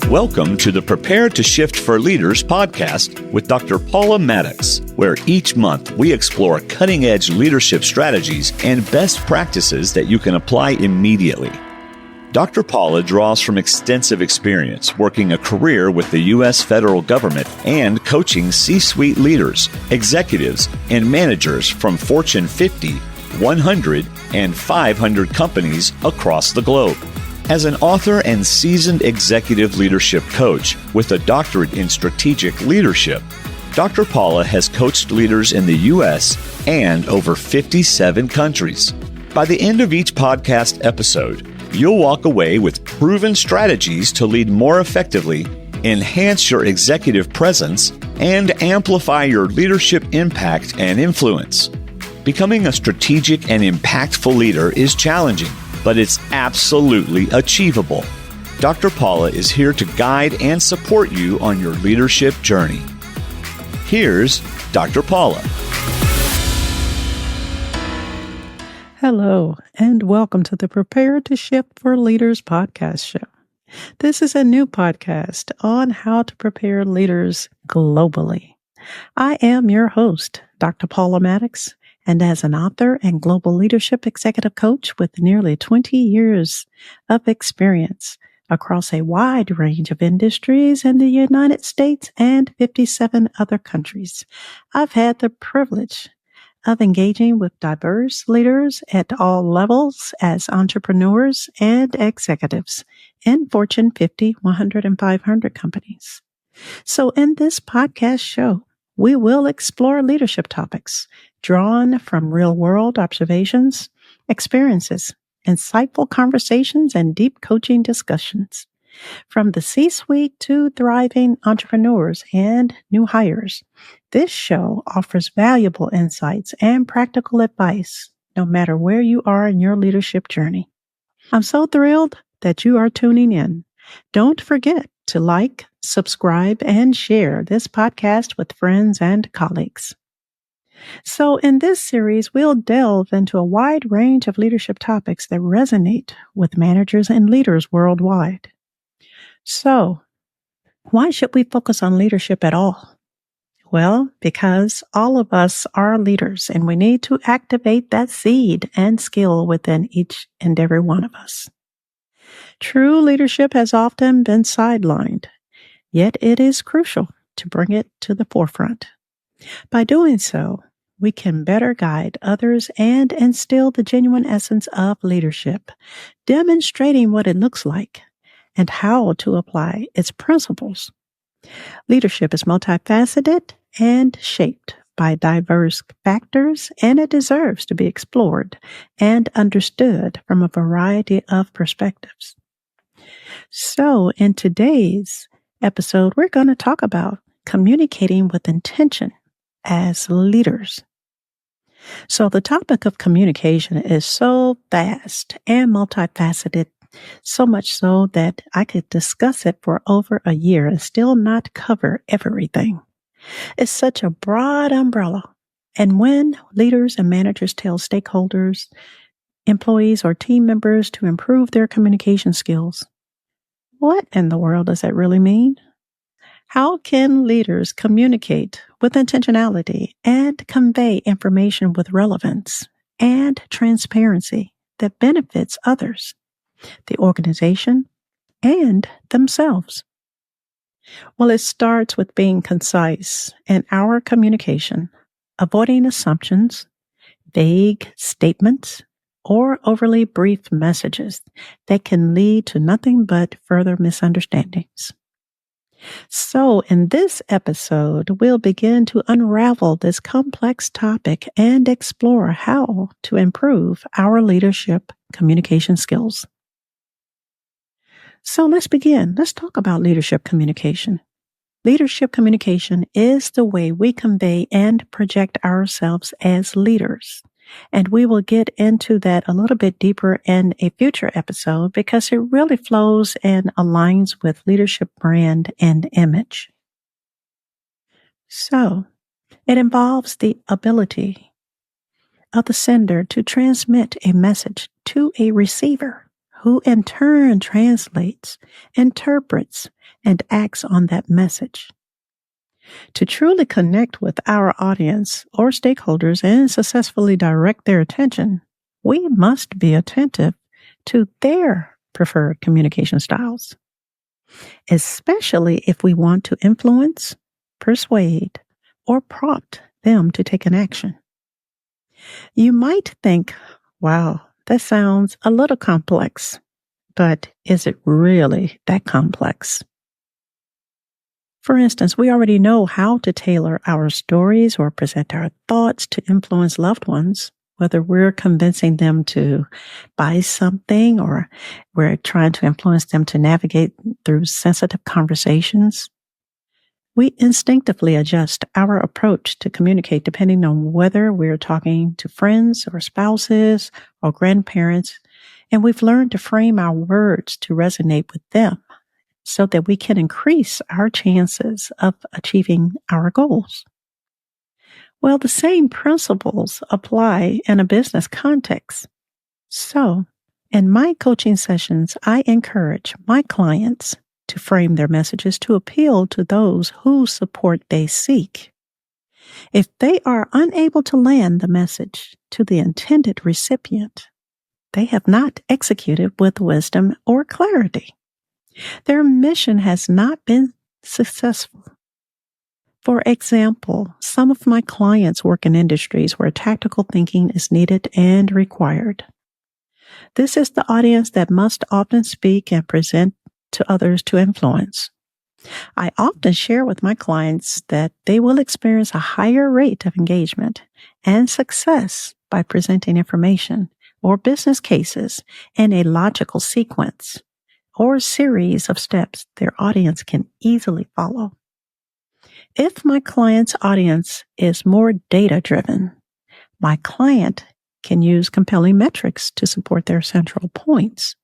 Welcome to the Prepare to Shift for Leaders podcast with Dr. Paula Maddox, where each month we explore cutting-edge leadership strategies and best practices that you can apply immediately. Dr. Paula draws from extensive experience working a career with the U.S. federal government and coaching C-suite leaders, executives, and managers from Fortune 50, 100, and 500 companies across the globe. As an author and seasoned executive leadership coach with a doctorate in strategic leadership, Dr. Paula has coached leaders in the U.S. and over 57 countries. By the end of each podcast episode, you'll walk away with proven strategies to lead more effectively, enhance your executive presence, and amplify your leadership impact and influence. Becoming a strategic and impactful leader is challenging, but it's absolutely achievable. Dr. Paula is here to guide and support you on your leadership journey. Here's Dr. Paula. Hello, and welcome to the Prepare to Shift for Leaders podcast show. This is a new podcast on how to prepare leaders globally. I am your host, Dr. Paula Maddox, and as an author and global leadership executive coach with nearly 20 years of experience across a wide range of industries in the United States and 57 other countries, I've had the privilege of engaging with diverse leaders at all levels as entrepreneurs and executives in Fortune 50, 100, and 500 companies. So in this podcast show, we will explore leadership topics drawn from real-world observations, experiences, insightful conversations, and deep coaching discussions. From the C-suite to thriving entrepreneurs and new hires, this show offers valuable insights and practical advice, no matter where you are in your leadership journey. I'm so thrilled that you are tuning in. Don't forget to like, subscribe, and share this podcast with friends and colleagues. So in this series, we'll delve into a wide range of leadership topics that resonate with managers and leaders worldwide. So, why should we focus on leadership at all? Well, because all of us are leaders and we need to activate that seed and skill within each and every one of us. True leadership has often been sidelined, yet it is crucial to bring it to the forefront. By doing so, we can better guide others and instill the genuine essence of leadership, demonstrating what it looks like and how to apply its principles. Leadership is multifaceted and shaped by diverse factors, and it deserves to be explored and understood from a variety of perspectives. So, in today's episode, we're going to talk about communicating with intention as leaders. So, the topic of communication is so vast and multifaceted, so much so that I could discuss it for over a year and still not cover everything. It's such a broad umbrella. And when leaders and managers tell stakeholders, employees, or team members to improve their communication skills, what in the world does that really mean? How can leaders communicate with intentionality and convey information with relevance and transparency that benefits others, the organization, and themselves? Well, it starts with being concise in our communication, avoiding assumptions, vague statements, or overly brief messages that can lead to nothing but further misunderstandings. So, in this episode, we'll begin to unravel this complex topic and explore how to improve our leadership communication skills. So let's begin. Let's talk about leadership communication. Leadership communication is the way we convey and project ourselves as leaders. And we will get into that a little bit deeper in a future episode because it really flows and aligns with leadership brand and image. So, it involves the ability of the sender to transmit a message to a receiver who in turn translates, interprets, and acts on that message. To truly connect with our audience or stakeholders and successfully direct their attention, we must be attentive to their preferred communication styles, especially if we want to influence, persuade, or prompt them to take an action. You might think, wow, that sounds a little complex, but is it really that complex? For instance, we already know how to tailor our stories or present our thoughts to influence loved ones, whether we're convincing them to buy something or we're trying to influence them to navigate through sensitive conversations. We instinctively adjust our approach to communicate depending on whether we're talking to friends or spouses or grandparents, and we've learned to frame our words to resonate with them so that we can increase our chances of achieving our goals. Well, the same principles apply in a business context. So, in my coaching sessions, I encourage my clients to frame their messages to appeal to those whose support they seek. If they are unable to land the message to the intended recipient, they have not executed with wisdom or clarity. Their mission has not been successful. For example, some of my clients work in industries where tactical thinking is needed and required. This is the audience that must often speak and present to others to influence. I often share with my clients that they will experience a higher rate of engagement and success by presenting information or business cases in a logical sequence or series of steps their audience can easily follow. If my client's audience is more data-driven, my client can use compelling metrics to support their central points.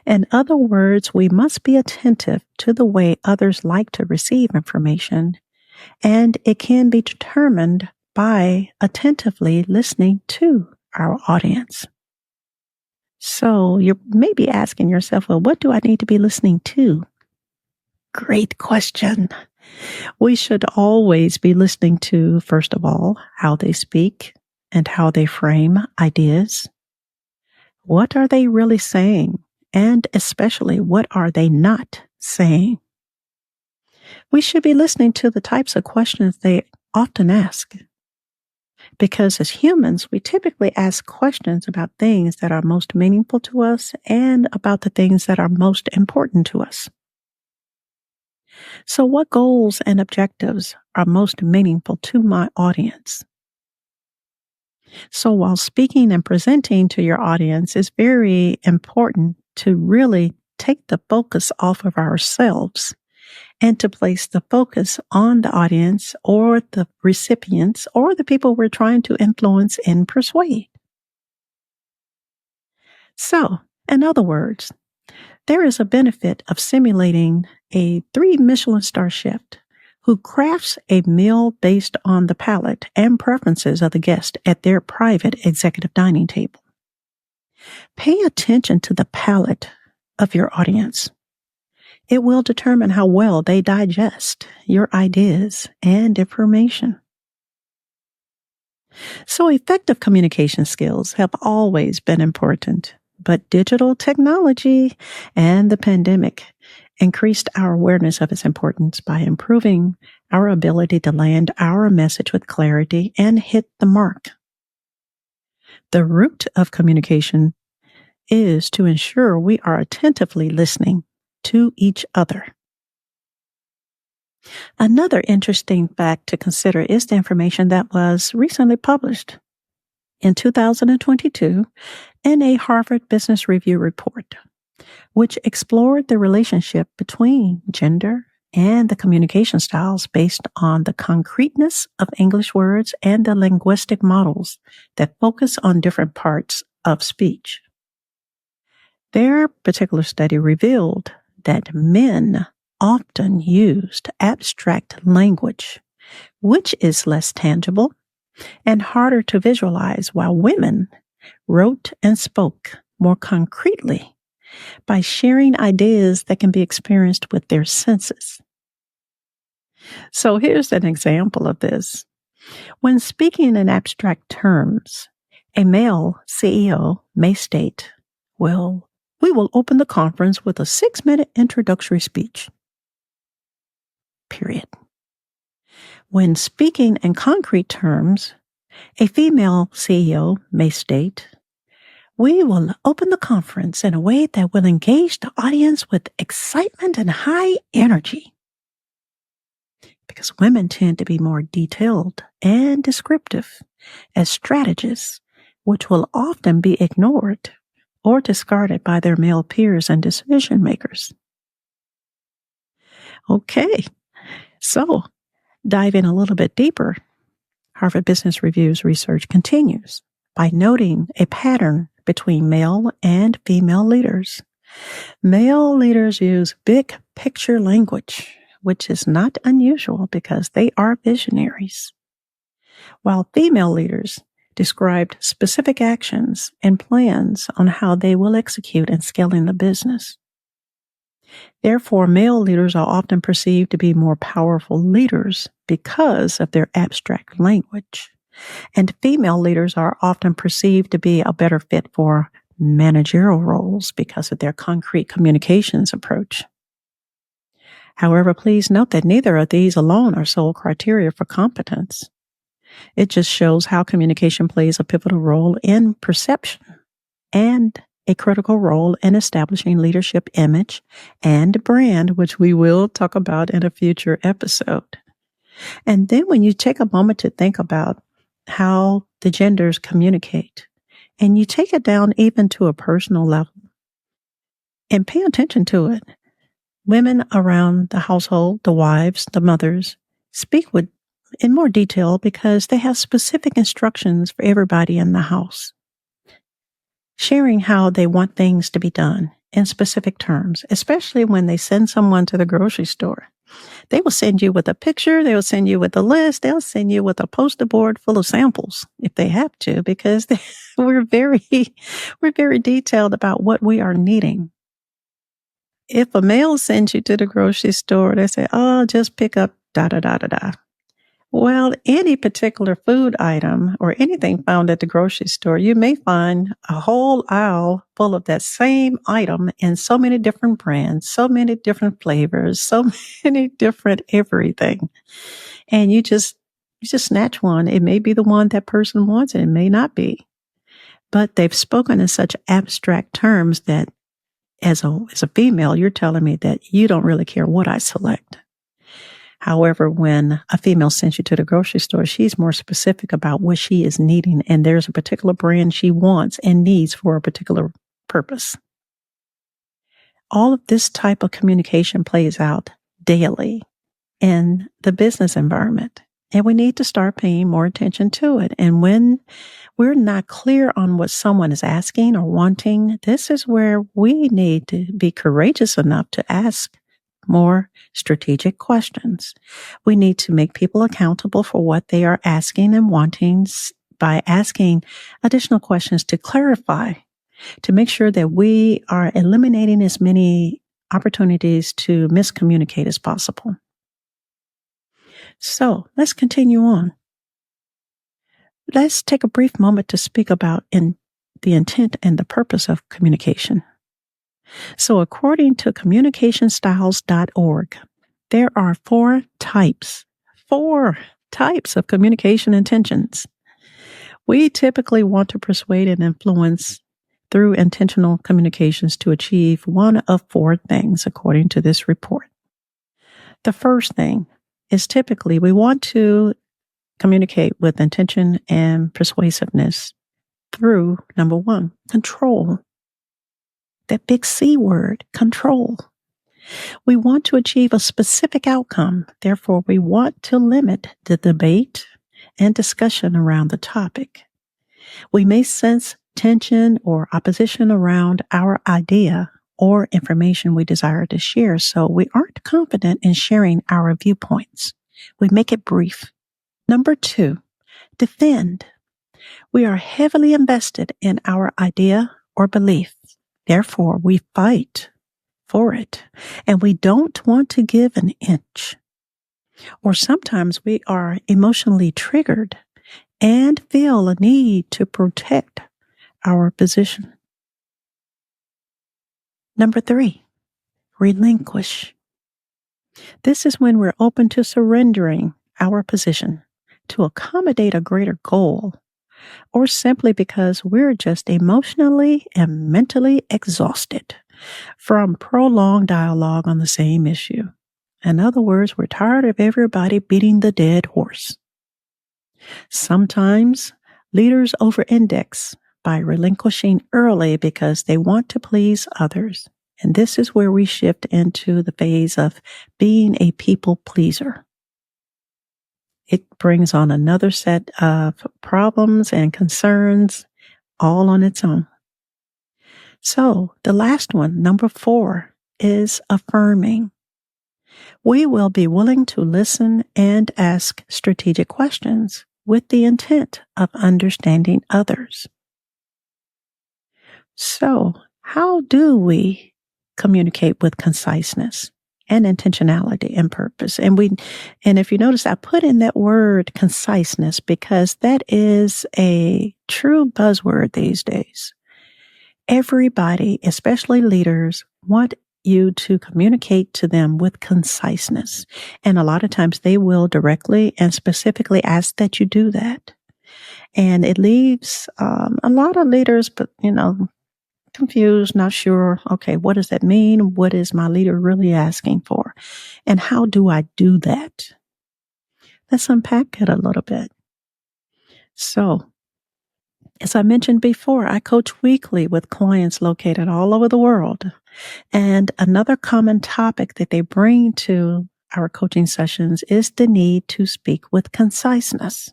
In other words, we must be attentive to the way others like to receive information, and it can be determined by attentively listening to our audience. So you may be asking yourself, well, what do I need to be listening to? Great question. We should always be listening to, first of all, how they speak and how they frame ideas. What are they really saying? And especially, what are they not saying? We should be listening to the types of questions they often ask. Because as humans, we typically ask questions about things that are most meaningful to us and about the things that are most important to us. So what goals and objectives are most meaningful to my audience? So while speaking and presenting to your audience is very important to really take the focus off of ourselves and to place the focus on the audience or the recipients or the people we're trying to influence and persuade. So, in other words, there is a benefit of simulating a 3 Michelin star chef who crafts a meal based on the palate and preferences of the guest at their private executive dining table. Pay attention to the palate of your audience. It will determine how well they digest your ideas and information. So effective communication skills have always been important, but digital technology and the pandemic increased our awareness of its importance by improving our ability to land our message with clarity and hit the mark. The root of communication is to ensure we are attentively listening to each other. Another interesting fact to consider is the information that was recently published in 2022 in a Harvard Business Review report, which explored the relationship between gender and the communication styles based on the concreteness of English words and the linguistic models that focus on different parts of speech. Their particular study revealed that men often used abstract language, which is less tangible and harder to visualize, while women wrote and spoke more concretely by sharing ideas that can be experienced with their senses. So here's an example of this. When speaking in abstract terms, a male CEO may state, "Well, we will open the conference with a 6-minute introductory speech." Period. When speaking in concrete terms, a female CEO may state, "We will open the conference in a way that will engage the audience with excitement and high energy." Because women tend to be more detailed and descriptive as strategists, which will often be ignored or discarded by their male peers and decision makers. Okay, so dive in a little bit deeper. Harvard Business Review's research continues by noting a pattern between male and female leaders. Male leaders use big picture language, which is not unusual because they are visionaries, while female leaders described specific actions and plans on how they will execute in scaling the business. Therefore, male leaders are often perceived to be more powerful leaders because of their abstract language, and female leaders are often perceived to be a better fit for managerial roles because of their concrete communications approach. However, please note that neither of these alone are sole criteria for competence. It just shows how communication plays a pivotal role in perception and a critical role in establishing leadership image and brand, which we will talk about in a future episode. And then when you take a moment to think about how the genders communicate, and you take it down even to a personal level, and pay attention to it, women around the household, the wives, the mothers, speak in more detail because they have specific instructions for everybody in the house, sharing how they want things to be done in specific terms, especially when they send someone to the grocery store. They will send you with a picture, they will send you with a list, they'll send you with a poster board full of samples if they have to, because we're very detailed about what we are needing. If a male sends you to the grocery store, they say, "Oh, just pick up da da da da da." Well, any particular food item or anything found at the grocery store, you may find a whole aisle full of that same item in so many different brands, so many different flavors, so many different everything. And you just snatch one. It may be the one that person wants, and it may not be. But they've spoken in such abstract terms that as a female, you're telling me that you don't really care what I select. However, when a female sends you to the grocery store, she's more specific about what she is needing, and there's a particular brand she wants and needs for a particular purpose. All of this type of communication plays out daily in the business environment, and we need to start paying more attention to it. And when we're not clear on what someone is asking or wanting, this is where we need to be courageous enough to ask more strategic questions. We need to make people accountable for what they are asking and wanting by asking additional questions to clarify, to make sure that we are eliminating as many opportunities to miscommunicate as possible. So let's continue on. Let's take a brief moment to speak about the intent and the purpose of communication. So according to communicationstyles.org, there are four types of communication intentions. We typically want to persuade and influence through intentional communications to achieve one of four things, according to this report. The first thing is typically we want to communicate with intention and persuasiveness through, number one, control. That big C word, control. We want to achieve a specific outcome. Therefore, we want to limit the debate and discussion around the topic. We may sense tension or opposition around our idea or information we desire to share, so we aren't confident in sharing our viewpoints. We make it brief. Number two, defend. We are heavily invested in our idea or belief. Therefore, we fight for it, and we don't want to give an inch. Or sometimes we are emotionally triggered and feel a need to protect our position. Number 3, relinquish. This is when we're open to surrendering our position to accommodate a greater goal, or simply because we're just emotionally and mentally exhausted from prolonged dialogue on the same issue. In other words, we're tired of everybody beating the dead horse. Sometimes leaders over-index by relinquishing early because they want to please others. And this is where we shift into the phase of being a people pleaser. It brings on another set of problems and concerns all on its own. So the last one, number 4, is affirming. We will be willing to listen and ask strategic questions with the intent of understanding others. So, how do we communicate with conciseness and intentionality and purpose? And if you notice, I put in that word conciseness because that is a true buzzword these days. Everybody, especially leaders, want you to communicate to them with conciseness. And a lot of times they will directly and specifically ask that you do that. And it leaves a lot of leaders, confused, not sure, okay, what does that mean? What is my leader really asking for? And how do I do that? Let's unpack it a little bit. So, as I mentioned before, I coach weekly with clients located all over the world. And another common topic that they bring to our coaching sessions is the need to speak with conciseness.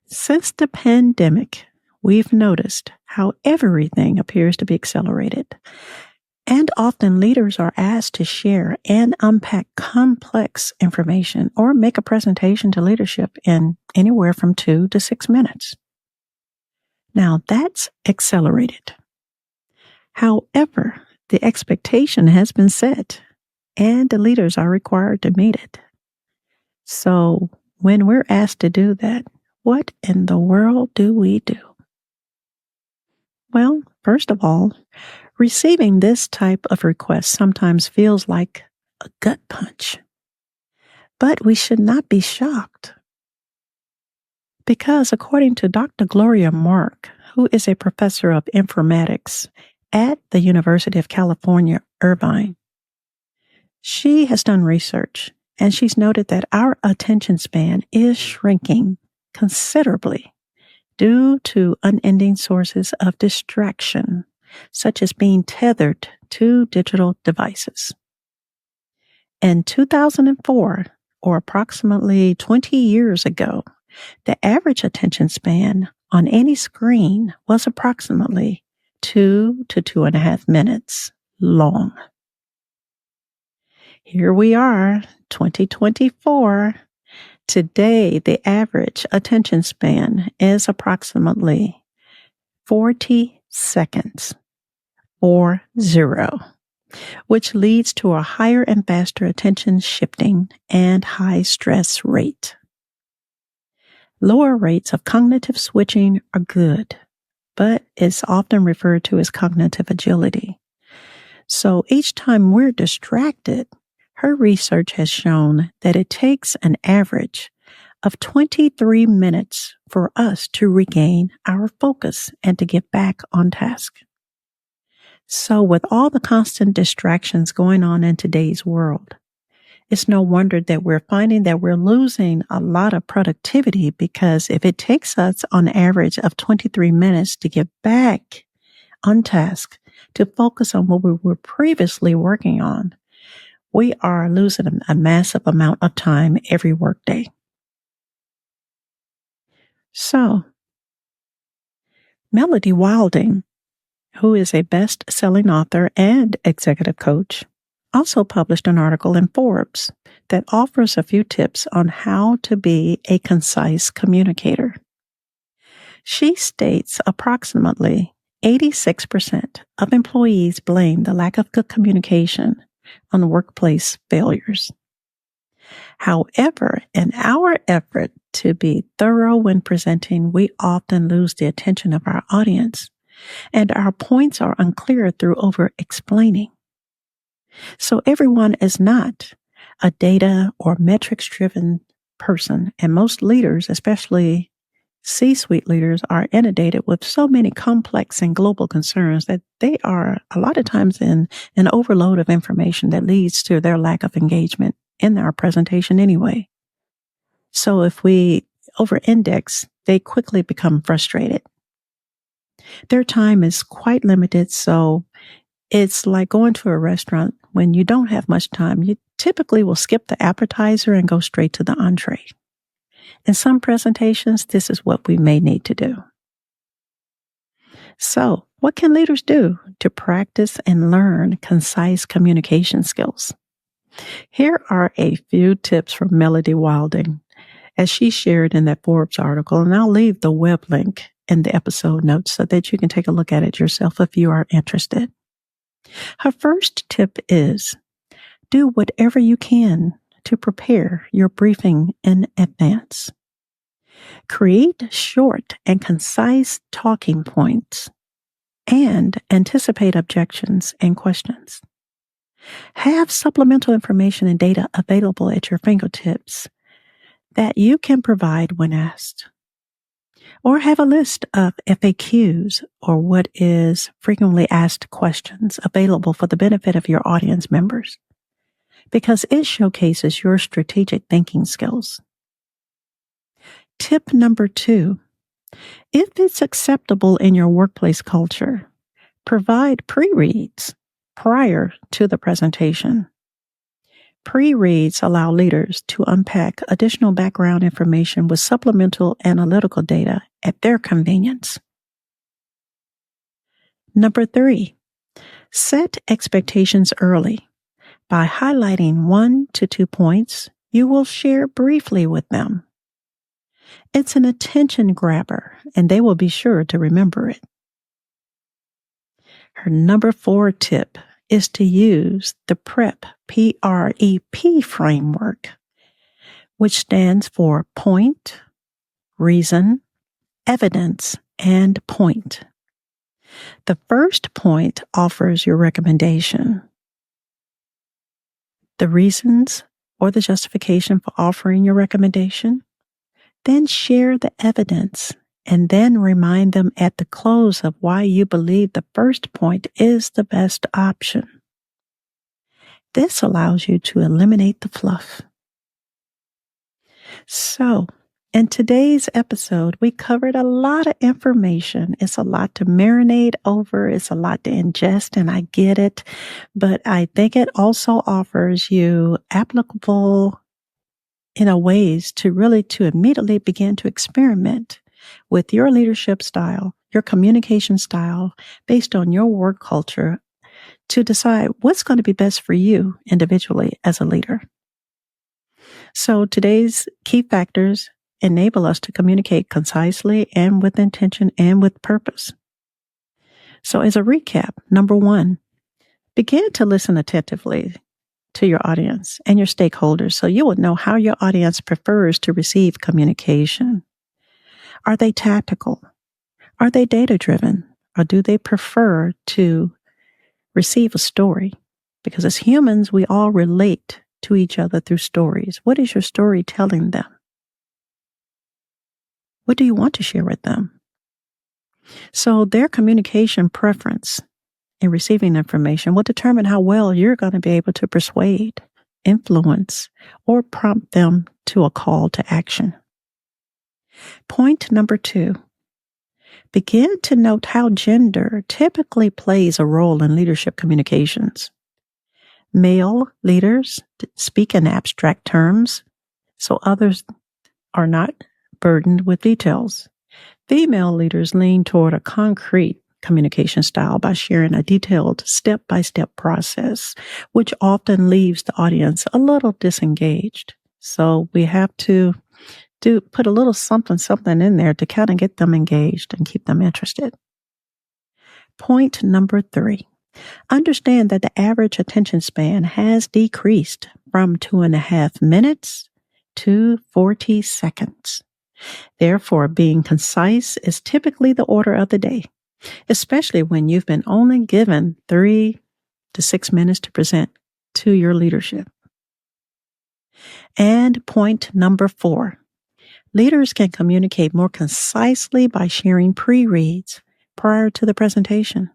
Since the pandemic, we've noticed how everything appears to be accelerated. And often leaders are asked to share and unpack complex information or make a presentation to leadership in anywhere from 2 to 6 minutes. Now that's accelerated. However, the expectation has been set and the leaders are required to meet it. So when we're asked to do that, what in the world do we do? Well, first of all, receiving this type of request sometimes feels like a gut punch. But we should not be shocked. Because according to Dr. Gloria Mark, who is a professor of informatics at the University of California, Irvine, she has done research and she's noted that our attention span is shrinking considerably due to unending sources of distraction, such as being tethered to digital devices. In 2004, or approximately 20 years ago, the average attention span on any screen was approximately 2 to 2.5 minutes long. Here we are, 2024. Today, the average attention span is approximately 40 seconds, 40, which leads to a higher and faster attention shifting and high stress rate. Lower rates of cognitive switching are good, but it's often referred to as cognitive agility. So each time we're distracted, her research has shown that it takes an average of 23 minutes for us to regain our focus and to get back on task. So with all the constant distractions going on in today's world, it's no wonder that we're finding that we're losing a lot of productivity, because if it takes us on average of 23 minutes to get back on task, to focus on what we were previously working on, we are losing a massive amount of time every workday. So, Melody Wilding, who is a best-selling author and executive coach, also published an article in Forbes that offers a few tips on how to be a concise communicator. She states approximately 86% of employees blame the lack of good communication on workplace failures. However, in our effort to be thorough when presenting, we often lose the attention of our audience, and our points are unclear through over-explaining. So everyone is not a data or metrics-driven person, and most leaders, especially C-suite leaders, are inundated with so many complex and global concerns that they are a lot of times in an overload of information that leads to their lack of engagement in our presentation anyway. So if we over-index, they quickly become frustrated. Their time is quite limited, so it's like going to a restaurant when you don't have much time. You typically will skip the appetizer and go straight to the entree. In some presentations, this is what we may need to do. So, what can leaders do to practice and learn concise communication skills? Here are a few tips from Melody Wilding, as she shared in that Forbes article, and I'll leave the web link in the episode notes so that you can take a look at it yourself if you are interested. Her first tip is, do whatever you can to prepare your briefing in advance. Create short and concise talking points and anticipate objections and questions. Have supplemental information and data available at your fingertips that you can provide when asked. Or have a list of FAQs, or what is frequently asked questions, available for the benefit of your audience members, because it showcases your strategic thinking skills. Tip number 2, if it's acceptable in your workplace culture, provide pre-reads prior to the presentation. Pre-reads allow leaders to unpack additional background information with supplemental analytical data at their convenience. Number 3, set expectations early by highlighting 1 to 2 points you will share briefly with them. It's an attention grabber, and they will be sure to remember it. Her number 4 tip is to use the PREP, P-R-E-P framework, which stands for point, reason, evidence, and point. The first point offers your recommendation, the reasons or the justification for offering your recommendation. Then share the evidence, and then remind them at the close of why you believe the first point is the best option. This allows you to eliminate the fluff. So, in today's episode, we covered a lot of information. It's a lot to marinate over. It's a lot to ingest, and I get it. But I think it also offers you applicable ways to immediately begin to experiment with your leadership style, your communication style, based on your work culture, to decide what's going to be best for you individually as a leader. So today's key factors enable us to communicate concisely and with intention and with purpose. So as a recap, number 1, begin to listen attentively to your audience and your stakeholders so you will know how your audience prefers to receive communication. Are they tactical? Are they data-driven? Or do they prefer to receive a story? Because as humans, we all relate to each other through stories. What is your story telling them? What do you want to share with them? So their communication preference in receiving information will determine how well you're going to be able to persuade, influence, or prompt them to a call to action. Point number 2, begin to note how gender typically plays a role in leadership communications. Male leaders speak in abstract terms, so others are not burdened with details. Female leaders lean toward a concrete communication style by sharing a detailed step-by-step process, which often leaves the audience a little disengaged. So we have to put a little something in there to kind of get them engaged and keep them interested. Point number 3. Understand that the average attention span has decreased from 2.5 minutes to 40 seconds. Therefore, being concise is typically the order of the day, especially when you've been only given 3 to 6 minutes to present to your leadership. And point number 4. Leaders can communicate more concisely by sharing pre-reads prior to the presentation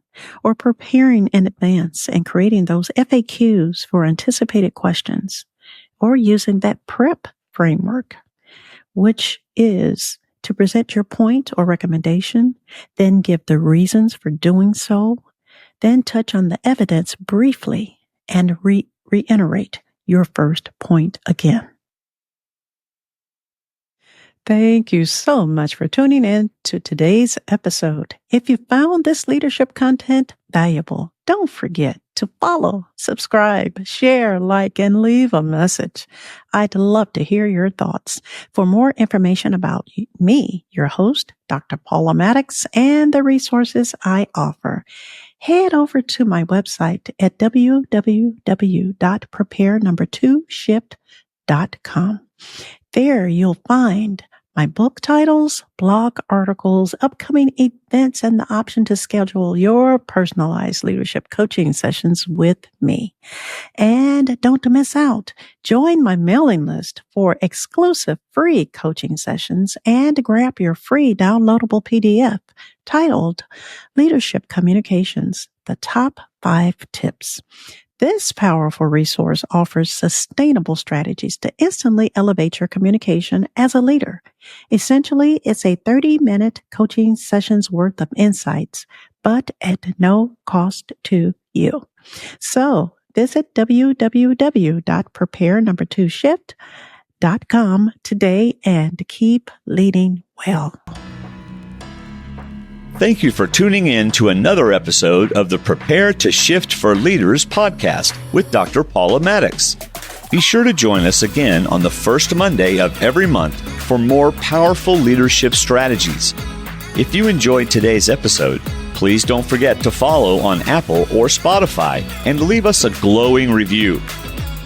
or preparing in advance and creating those FAQs for anticipated questions or using that PREP framework, which is to present your point or recommendation, then give the reasons for doing so, then touch on the evidence briefly and reiterate your first point again. Thank you so much for tuning in to today's episode. If you found this leadership content valuable, don't forget to follow, subscribe, share, like, and leave a message. I'd love to hear your thoughts. For more information about me, your host, Dr. Paula Maddox, and the resources I offer, head over to my website at www.preparenumber2shift.com. There you'll find my book titles, blog articles, upcoming events, and the option to schedule your personalized leadership coaching sessions with me. And don't miss out. Join my mailing list for exclusive free coaching sessions and grab your free downloadable PDF titled Leadership Communications, the Top 5 Tips. This powerful resource offers sustainable strategies to instantly elevate your communication as a leader. Essentially, it's a 30-minute coaching session's worth of insights, but at no cost to you. So visit www.preparenumber2shift.com today and keep leading well. Thank you for tuning in to another episode of the Prepare to Shift for Leaders podcast with Dr. Paula Maddox. Be sure to join us again on the first Monday of every month for more powerful leadership strategies. If you enjoyed today's episode, please don't forget to follow on Apple or Spotify and leave us a glowing review.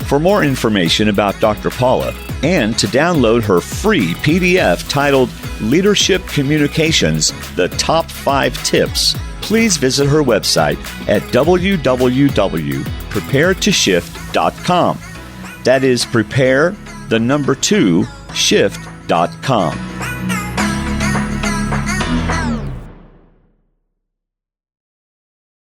For more information about Dr. Paula and to download her free PDF titled Leadership Communications, the Top 5 Tips, please visit her website at www.preparetoshift.com. That is prepare, the number 2, shift.com.